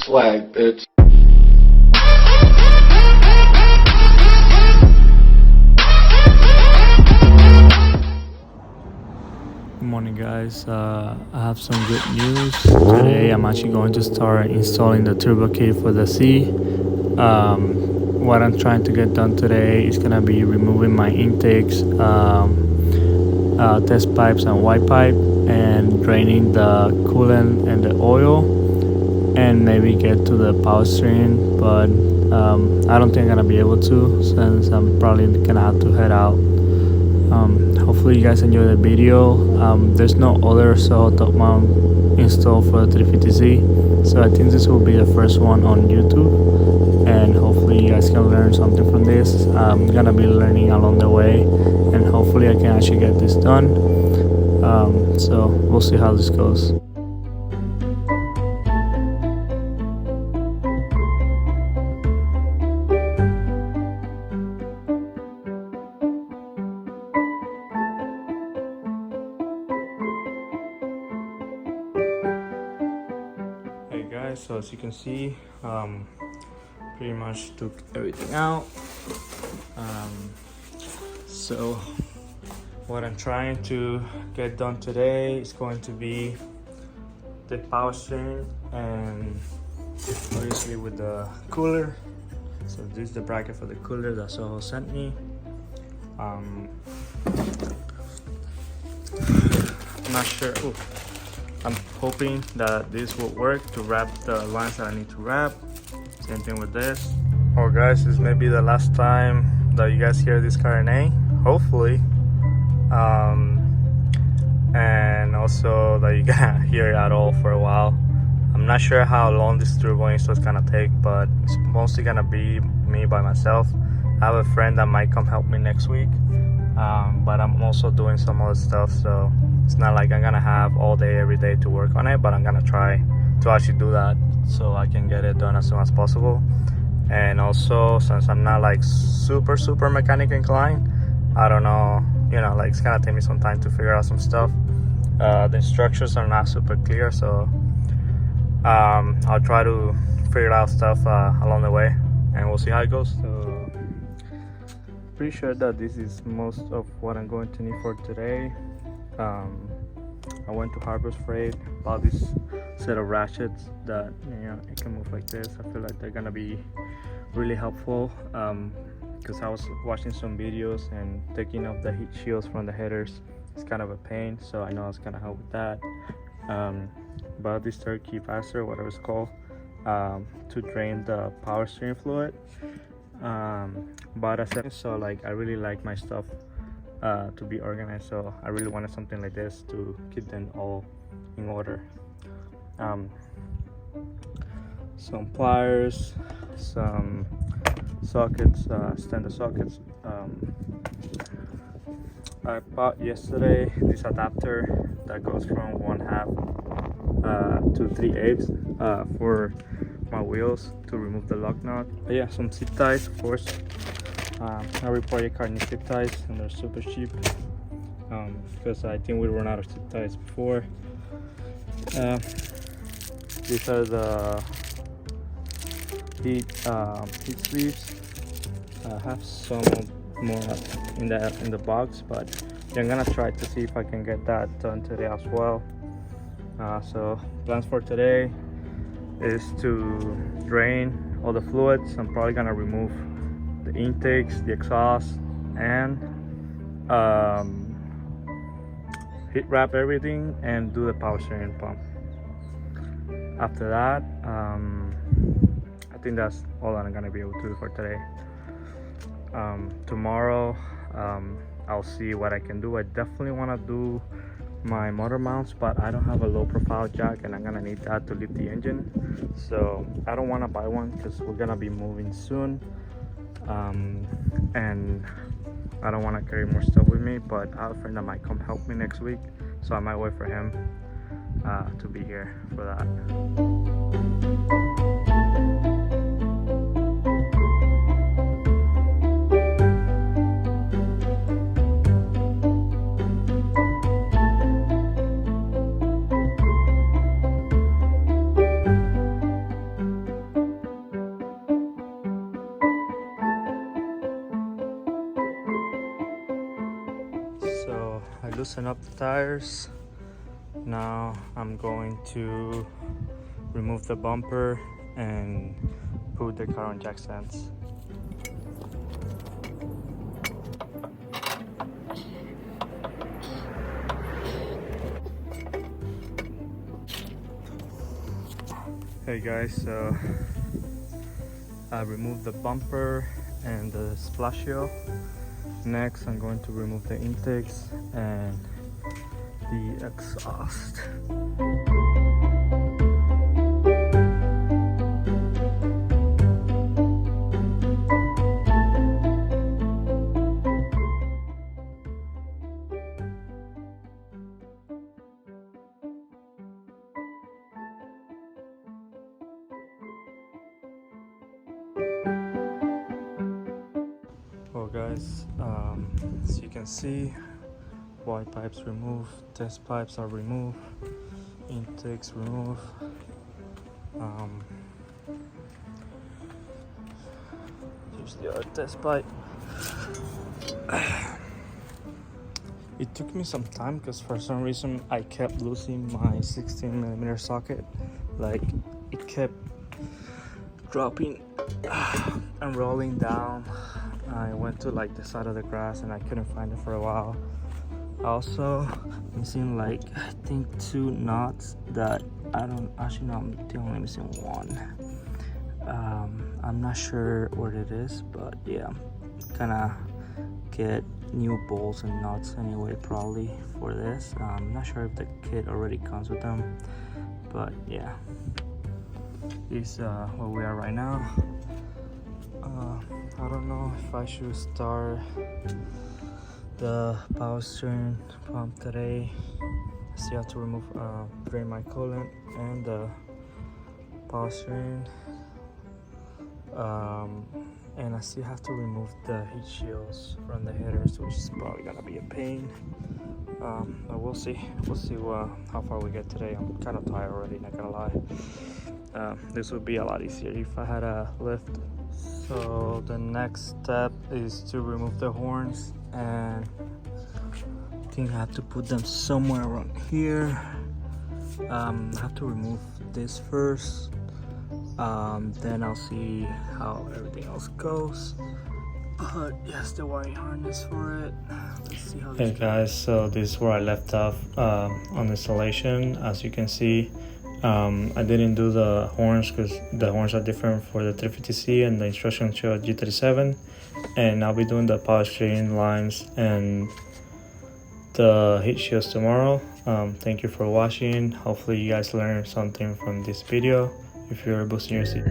swag, bitch. Good morning, guys. I have some good news. Today I'm actually going to start installing the turbo kit for the C. What I'm trying to get done today is gonna be removing my intakes, test pipes and white pipe, and draining the coolant and the oil, and maybe get to the power steering. But I don't think I'm gonna be able to, since I'm probably gonna have to head out. Hopefully you guys enjoy the video. There's no other Soho top mount installed for the 350Z, so I think this will be the first one on YouTube, and hopefully you guys can learn something from this. I'm gonna be learning along the way, and hopefully I can actually get this done. So we'll see how this goes. Hey guys, so as you can see, pretty much took everything out. So what I'm trying to get done today is going to be the power steering, and obviously with the cooler. So this is the bracket for the cooler that Soho sent me. I'm not sure. Ooh. I'm hoping that this will work to wrap the lines that I need to wrap. Same thing with this. Oh guys, this may be the last time that you guys hear this car name, hopefully. And also that you can hear it at all for a while. I'm not sure how long this turbo install is gonna take, but it's mostly gonna be me by myself. I have a friend that might come help me next week, but I'm also doing some other stuff, so it's not like I'm gonna have all day every day to work on it, but I'm gonna try to actually do that so I can get it done as soon as possible. And also, since I'm not like super mechanic inclined, I don't know, you know, like it's gonna take me some time to figure out some stuff. The instructions are not super clear, so I'll try to figure out stuff along the way, and we'll see how it goes. So pretty sure that this is most of what I'm going to need for today. I went to Harbor's Freight, bought this set of ratchets that, you know, it can move like this. I feel like they're gonna be really helpful, because I was watching some videos and taking off the heat shields from the headers is kind of a pain, so I know it's gonna help with that. Bought this turkey passer, whatever it's called, to drain the power steering fluid. Bought a set, so like I really like my stuff to be organized, so I really wanted something like this to keep them all in order. Some pliers, some sockets, standard sockets. I bought yesterday this adapter that goes from 1/2 to 3/8 for my wheels to remove the lock nut. But yeah, some zip ties, of course. Every project car needs zip ties, and they're super cheap, because I think we ran out of zip ties before. These are the heat sleeves. I have some more in the box, but I'm gonna try to see if I can get that done today as well. So plans for today is to drain all the fluids. I'm probably gonna remove the intakes, the exhaust, and heat wrap everything and do the power steering pump. After that, I think that's all I'm gonna be able to do for today. Tomorrow, I'll see what I can do. I definitely want to do my motor mounts, but I don't have a low profile jack, and I'm gonna need that to lift the engine, so I don't want to buy one because we're gonna be moving soon, and I don't want to carry more stuff with me. But I have a friend that might come help me next week, so I might wait for him to be here for that. loosen up the tires. Now I'm going to remove the bumper and put the car on jack stands. Hey guys, so I removed the bumper and the splasio. Next, I'm going to remove the intakes and the exhaust. Well guys, as you can see, white pipes removed, test pipes are removed, intakes removed. Here's the other test pipe. It took me some time because for some reason I kept losing my 16mm socket. Like, it kept dropping and rolling down. I went to like the side of the grass and I couldn't find it for a while. Also missing like, I think 2 knots that I don't actually know. I'm only missing 1. I'm not sure what it is, but yeah, gonna get new bolts and nuts anyway probably for this. I'm not sure if the kit already comes with them, but yeah, this is where we are right now. I don't know if I should start the power steering pump today. I still have to remove drain my coolant and the power steering, and I still have to remove the heat shields from the headers, which is probably gonna be a pain. But we'll see how far we get today. I'm kind of tired already, not gonna lie. This would be a lot easier if I had a lift. So the next step is to remove the horns, and I think I have to put them somewhere around here. I have to remove this first, then I'll see how everything else goes. But yes, the wiring harness for it. Let's see how this goes. Hey guys, so this is where I left off on the installation. As you can see, I didn't do the horns because the horns are different for the 350C and the instructions show G37, and I'll be doing the power steering lines and the heat shields tomorrow. Thank you for watching. Hopefully you guys learned something from this video if you're boosting your seat.